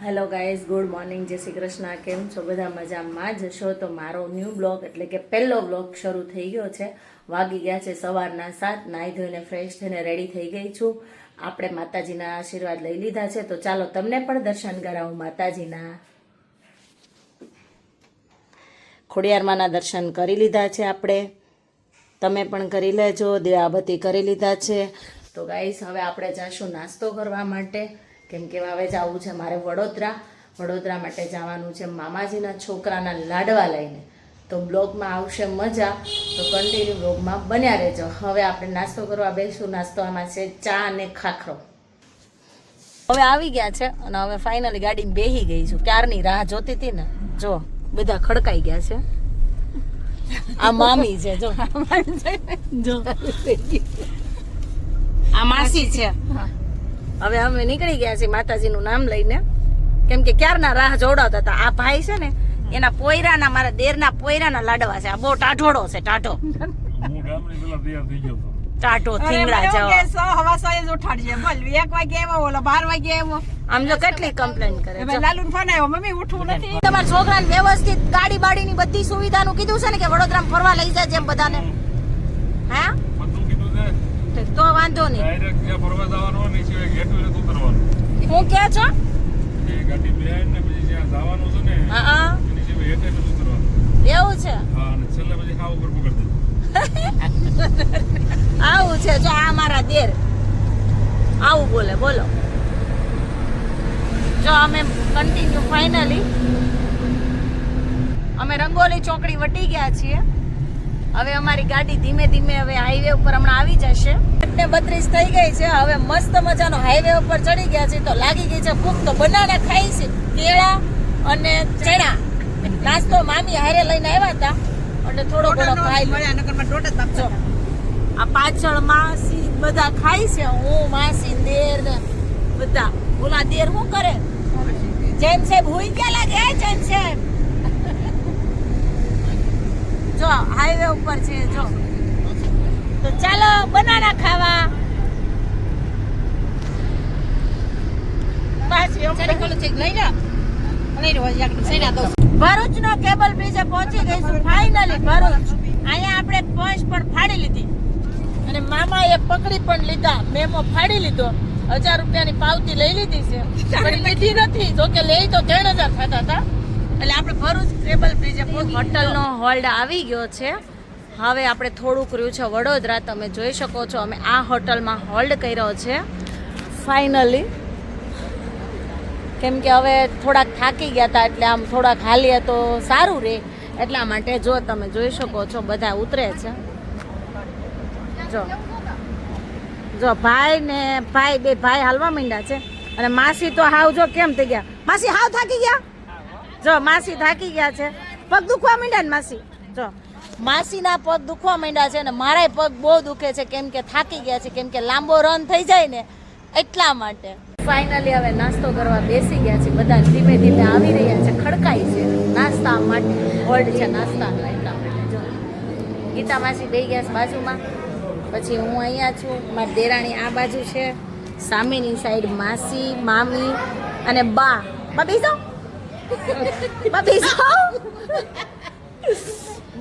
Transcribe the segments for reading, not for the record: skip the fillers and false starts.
Hello guys, good morning, જય શ્રી કૃષ્ણ. કેમ છો બધા? મજામાં જ છો? તો મારો ન્યૂ બ્લોગ એટલે કે પહેલો બ્લોગ શરૂ થઈ ગયો છે. વાગી ગયા છે સવારના 7. નાહી ધોઈને ફ્રેશ થઈને રેડી થઈ ગઈ છું. આપણે માતાજીના આશીર્વાદ લઈ લીધા છે, તો ચાલો તમને પણ દર્શન કરાવું માતાજીના. ખોડિયારમાંના દર્શન કરી લીધા છે આપણે, તમે પણ કરી લેજો. દીવાબત્તી કરી લીધા છે. તો ગાઈઝ, હવે આપણે જાશું નાસ્તો કરવા માટે, કેમ કે હવે જવું છે મારે વડોદરા માટે જવાનું છે મામાજીના છોકરાના લાડવા લઈને. તો બ્લોગમાં આવશે મજા, તો કન્ટિન્યુ બ્લોગમાં બન્યા રહેજો. હવે આપણે નાસ્તો કરવા બેસું. નાસ્તોમાં છે ચા અને ખાખરો. હવે આવી ગયા છે અને હવે ફાઇનલી ગાડીમાં બેસી ગઈ છું. ક્યારની રાહ જોતી હતી ને, જો બધા ખડકાઈ ગયા છે. આ મામી છે, જો જો આ માસી છે. હવે અમે નીકળી ગયા છીએ માતાજીનું નામ લઈને, કેમ કે ક્યારના રાહ જોડાવતા હતા. આ ભાઈ છે ને, એના પોયરાના, મારા દેરના પોયરાના લાડવા છે. આ બહુ ટાઢોડો છે, ટાઢો થીંગડા જેવો. આમ જો કેટલી કમ્પ્લેન કરે. તમારા છોકરાને વ્યવસ્થિત ગાડી બાડીની બધી સુવિધાનું કીધું છે ને, કે વડોદરામાં ફરવા લઈ જાય જેમ બધાને. હા, તો વાંધો નહીં. હું કે છો? એવું છે? આવું છે. જો આ મારા દેર આવું બોલે. બોલો. જો અમે કન્ટિન્યુ ફાઇનલી અમે રંગોલી ચોકડી વટી ગયા છીએ. હવે અમારી ગાડી ધીમે ધીમે હવે હાઈવે ઉપર હમણાં આવી જશે. 32 થઈ ગઈ છે. હવે મસ્ત મજાનો હાઈવે ઉપર ચડી ગયા છે. તો લાગી ગઈ છે ભૂખ, તો બનાના ખાઈ છે. કેળા અને ચણા નાસ્તો મામી હારે લઈને આવ્યા હતા, એટલે થોડો ઘણો ખાઈ લો. આ પાછળ માસી બધા ખાય છે. હું, માસી, દેર ને બધા. ઓલા દેર શું કરે? જૈન સાહેબ હોઈ ગયા લાગે. જૈન સાહેબ જો હાઈવે ઉપર છે. જો તો ચાલો બનાના ખાવા. ભરૂચ નો કેબલ બ્રિજે પહોંચી ગઈશું ફાઇનલી. ભરૂચ અહીંયા આપણે પંચ પણ ફાડી લીધી અને મામાએ પકડી પણ લીધા. મેમો ફાડી લીધો. 1000 રૂપિયાની પાવતી લઈ લીધી છે, પણ લીધી નથી. જો કે લઈ તો 3000 થતા હતા. એટલે આપણે ભરૂચ કેબલ બ્રિજે હોટલનો હોલ્ડ આવી ગયો છે. હવે આપણે થોડુંક રહ્યું છે વડોદરા. તમે જોઈ શકો છો અમે આ હોટલમાં હોલ્ડ કર્યો છે ફાઇનલી, કેમ કે હવે થોડાક થાકી ગયા હતા, એટલે આમ થોડાક હાલીએ તો સારું રહે એટલા માટે. જો તમે જોઈ શકો છો બધા ઉતરે છે. જો ભાઈ ને ભાઈ, બે ભાઈ હાલવા માંડ્યા છે. અને માસી તો હાવ જો કેમ થઈ ગયા. માસી હાવ થાકી ગયા. જો માસી થાકી ગયા છે. પગ દુખવા માંડ્યા ને માસી. જો માસીના પગ દુખવા માંડ્યા છે અને મારાય પગ બહુ દુખે છે, કેમ કે થાકી ગયા છે, કેમ કે લાંબો રન થઈ જાય ને એટલા માટે. ફાઇનલી હવે નાસ્તો કરવા બેસી ગયા છે. બધા ધીમે ધીમે આવી રહ્યા છે, ખડકાઈ છે નાસ્તા માટે. હોલ્ડ છે નાસ્તા એટલા માટે. જો ગીતા માસી બેસી ગયા છે બાજુમાં, પછી હું અહીંયા છું, મારી દેરાણી આ બાજુ છે, સામેની સાઈડ માસી, મામી અને બા.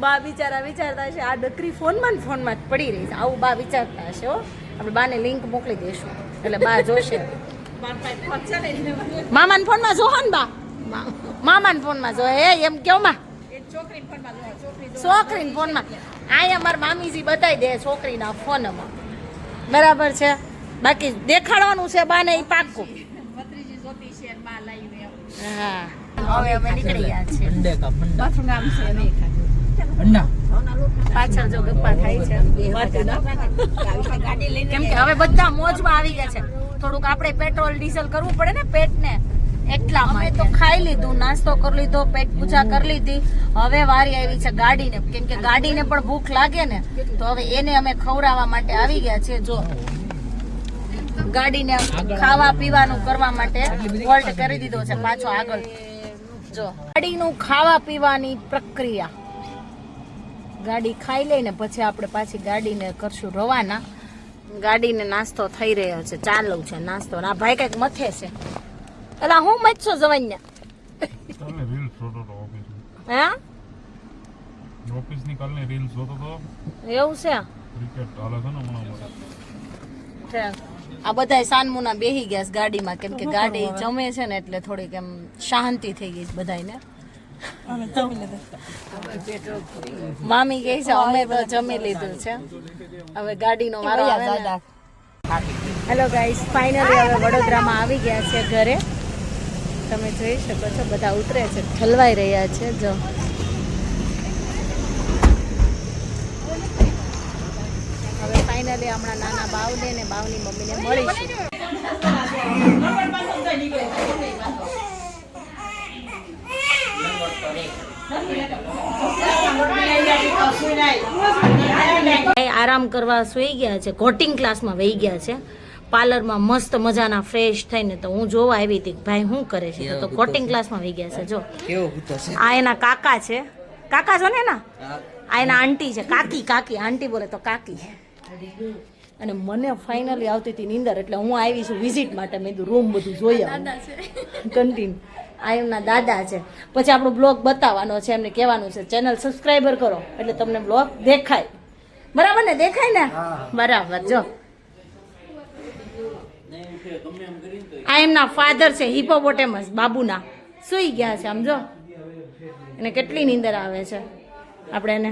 બા બિચારા વિચારતા હશે આ ડકરી ફોનમાં જ પડી રહી છે. આવું બા વિચારતા હશે. હો, આપણે બાને લિંક મોકલી દઈશું એટલે બા જોશે. મામાના ફોનમાં જોહો ને બા? મામાના ફોનમાં જો. હે એમ કેવું માં? છોકરીના ફોનમાં. અહીંયા મારા મામીજી બતાવી દે છોકરીના ફોનમાં. બરાબર છે. બાકી દેખાડવાનું છે બાને એ પાક્કું. હા, હવે અમે નીકળી ગયા છીએ. પાછળ જો ગપ્પા થાય છે, કેમ કે હવે બધા મોજમાં આવી ગયા છે. થોડુંક આપણે પેટ્રોલ ડીઝલ કરવું પડે ને પેટને, એટલા માટે. તો ખાઈ લીધું, નાસ્તો કરી લીધો, પેટ પૂજા કરી લીધી. હવે વારી આવી છે ગાડીને, કેમ કે ગાડીને પણ ભૂખ લાગે ને, તો હવે એને અમે ખવડાવવા માટે આવી ગયા છે. જો ગાડીને ખાવા પીવાનું કરવા માટે હોલ્ટ કરી દીધો છે પાછો આગળ. જો ગાડીનું ખાવા પીવાની પ્રક્રિયા. ગાડી ખાઈ લઈને પછી આપણે પાછી ગાડીને કરશું રવાના. ગાડીને નાસ્તો થઈ રહ્યો છે, ચાલુ છે નાસ્તો. આ ભાઈ કંઈક મથે છે. એલા હું મચ્છો જવાન્યા કાલને રીલ્સ જોતો તો ઓફિસ હે ની કાલની રીલ્સ જોતો તો એવું છે ક્રિકેટ હાલે છે ને હમણાં આ બધા સાનમુના બેહી ગયા છે ગાડીમાં કેમ કે ગાડી જમે છે ને એટલે થોડીક એમ શાંતિ થઈ ગઈ બધાને મામી કહે છે અમે તો જમી લીધું છે હવે ગાડીનો વારો આવે ને હેલો ગાઈસ ફાઇનલી હવે વડોદરામાં આવી ગયા છે ઘરે તમે જોઈ શકો છો બધા ઉતરે છે ઠલવાઈ રહ્યા છે જો હવે ફાઇનલી હમણાં નાના બાવને ને બાવની મમ્મીને મળીશું આરામ કરવા સુઈ ગયા છે કોટિંગ ક્લાસમાં વહી ગયા છે પાર્લરમાં મસ્ત મજાના ફ્રેશ થઈને તો હું જોવા આવી હતી ભાઈ શું કરે છે તો કોટિંગ ક્લાસમાં વહી ગયા છે જો આ એના કાકા છે કાકા છો ને એના આ એના આંટી છે કાકી કાકી આંટી બોલે તો કાકી અને મને ફાઇનલી આવતી હતી નીંદર એટલે હું આવી છું વિઝિટ માટે મેં કીધું રૂમ બધું જોઈ આવું કન્ટિન્યુ આ એમના દાદા છે પછી આપણો બ્લોગ બતાવવાનો છે એમને કહેવાનું છે ચેનલ સબસ્ક્રાઈબર કરો એટલે તમને બ્લોગ દેખાય બરાબર ને દેખાય ને બરાબર જો આ એમના ફાધર છે હિપોપોટેમસ બાબુના સુઈ ગયા છે આમ જો એને કેટલી નીંદર આવે છે આપણે એને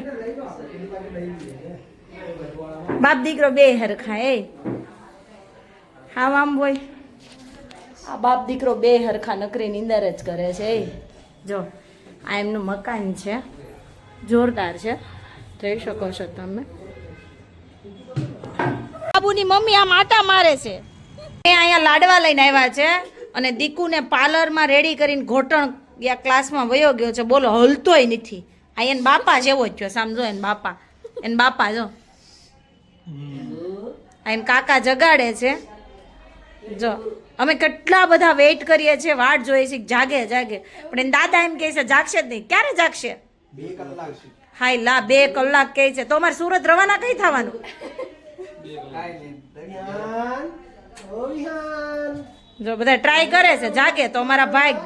બાપ દીકરો બે હરખા એ હા આમ બોય આ બાપ દીકરો બે હરખા નકરી નીંદર જ કરે છે એ જો આ એમનું મકાન છે જોરદાર છે જોઈ શકો છો તમે બાબુની મમ્મી આમ આટા મારે છે અહીંયા લાડવા લઈને આવ્યા છે અને દીકુને પાર્લરમાં રેડી કરીને ઘોટણ યા ક્લાસમાં વયો ગયો છે બોલો હલતોય નથી આ એને બાપા જેવો જ છે સમજો એને બાપા જો આ એને કાકા જગાડે છે જો અમે કેટલા બધા વેઇટ કરીએ છીએ વાટ જોઈએ છીએ જાગે પણ એને દાદા એમ કહે છે જાગશે જ નહીં ક્યારે જાગશે 2 કલાક હાય લા 2 કલાક કહે છે તો અમારે સુરત રવાના કઈ થવાનું જો બધા ટ્રાય કરે છે જાગે તો અમારા ભાઈ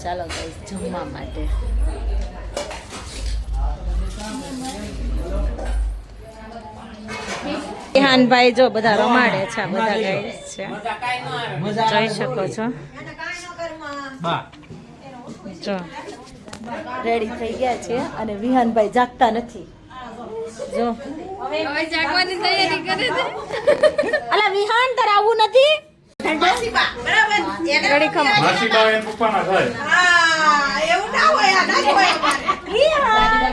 ચાલો જમવા માટે ભાઈ જો બધા રમાડે છે બધા ગાઈસ છે જોઈ શકો છો જો રેડી થઈ ગયા છે અને વિહાનભાઈ જાગતા નથી જો હવે જાગવાની તૈયારી કરે છે અલા વિહાન તાર આવું નથી માસીબા બરાબર એને રેડી ખમ માસીબા એન પપ્પાના થાય હા એવું ના હોય આ ના હોય વિહાન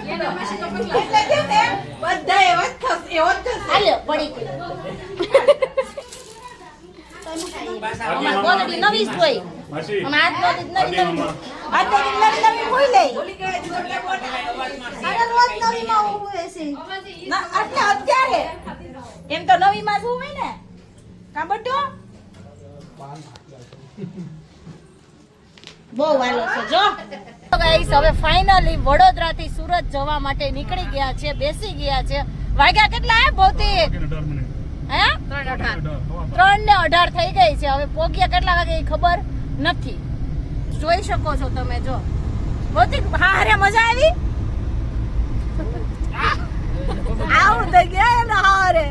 એનો માસી તો પગલા એટલે કે બધા એવો જ હાલ્યો પડી ગઈ નવી હોય માસી આજ તો નવી હોય લે અરે રોજ નવી માં હોય છે ના એટલે અત્યારે એમ તો નવી માં શું હોય ને કા બટો બહુ વાલો છે જો ગાઈસ હવે ફાઇનલી વડોદરા થી સુરત જવા માટે નીકળી ગયા છે બેસી ગયા છે વાગ્યા કેટલા હે ભૌતિક 18 મિનિટ હે 3:18 થઈ ગઈ છે હવે પોગ્યા કેટલા વાગે એ ખબર નથી જોઈ શકો છો તમે જો ભૌતિક હારે મજા આવી આવું થઈ ગયા ને હારે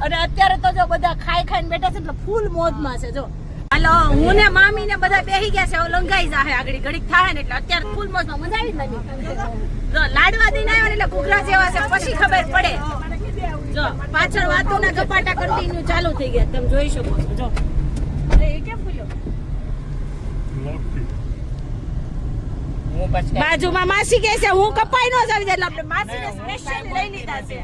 અને અત્યારે તો જો બધા ખાઈને બેઠા છે એટલે ફૂલ મોજમાં છે જો હાલો હું ને મામી ને બધા બેહી ગયા છે હવે લંઘાઈ જાહે આગળ ઘડીક થાય ને એટલે અત્યારે ફૂલ મોજમાં મજા આવી લાગી જો લાડવા દઈને આવ્યા એટલે ઘૂઘરા જેવા છે પછી ખબર પડે જો પાછળ વાતોના કપાટા કન્ટિન્યુ ચાલુ થઈ ગયા તમે જોઈ શકો છો જો અરે એ કેમ ફૂલ્યો બાજુમાં માસી કહે છે હું કપાઈ નો જ આવી જાય એટલે આપણે માસીને સ્પેશિયલી લઈ લીધા છે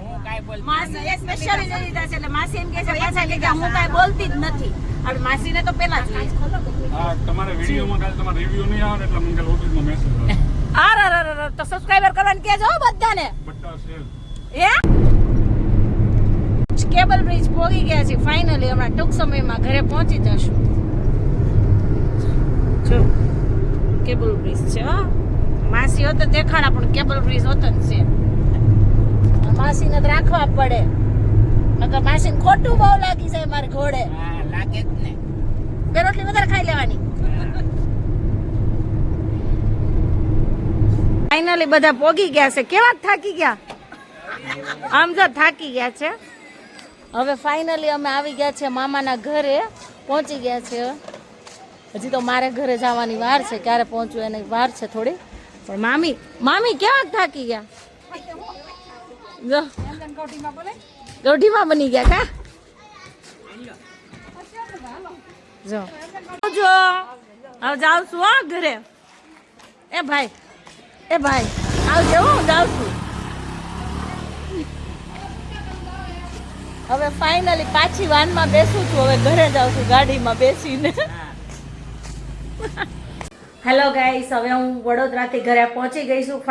માસીને સ્પેશિયલી લઈ લીધા છે એટલે માસી એમ કહે છે પાછા કે હું કાંઈ બોલતી જ નથી આપણે માસીને તો પહેલા જ આ તમારે વિડિયોમાં કાલે તમારો રિવ્યુ નહીં આવે એટલે મને કાલે ઓફિસમાં મેસેજ આવે અરે તો સબસ્ક્રાઇબર કરવાનું કહેજો બધાને બટ્ટા સેલ એ કેબલ બ્રિજ પહોંચી ગયા છે ફાઇનલી હમણાં ટૂંક સમયમાં ઘરે પહોંચી જશું જો કેબલ બ્રિજ છે હો માસી હોત દેખાડા પણ કેબલ બ્રિજ હોતો જ છે માસીને તો રાખવા પડે નકર માસીને ખોટું બહુ લાગી જાય મારે ઘોડે હા લાગે જ ને. બે રોટલી વધારે ખાઈ લેવાની ફાઇનલી બધા પોગી ગયા છે કેવા થાકી ગયા આમ જો થાકી ગયા છે હવે ફાઇનલી અમે આવી ગયા છે મામાના ઘરે પહોંચી ગયા છે હજી તો મારે ઘરે જવાની વાર છે ક્યારે પહોંચવું એની વાર છે થોડી પણ મામી કેવા થાકી ગયા જો ગૌઢીમાં બની ગયા કા જો જો હવે જાઉં છું હો ઘરે એ ભાઈ આવજો હું જાઉં છું હવે ફાઇનલી પાછી વાનમાં બેસું છું હવે ઘરે જાઉં છું ગાડીમાં બેસીને હેલો ગાઈસ હવે હું વડોદરાથી ઘરે પહોંચી ગઈ છું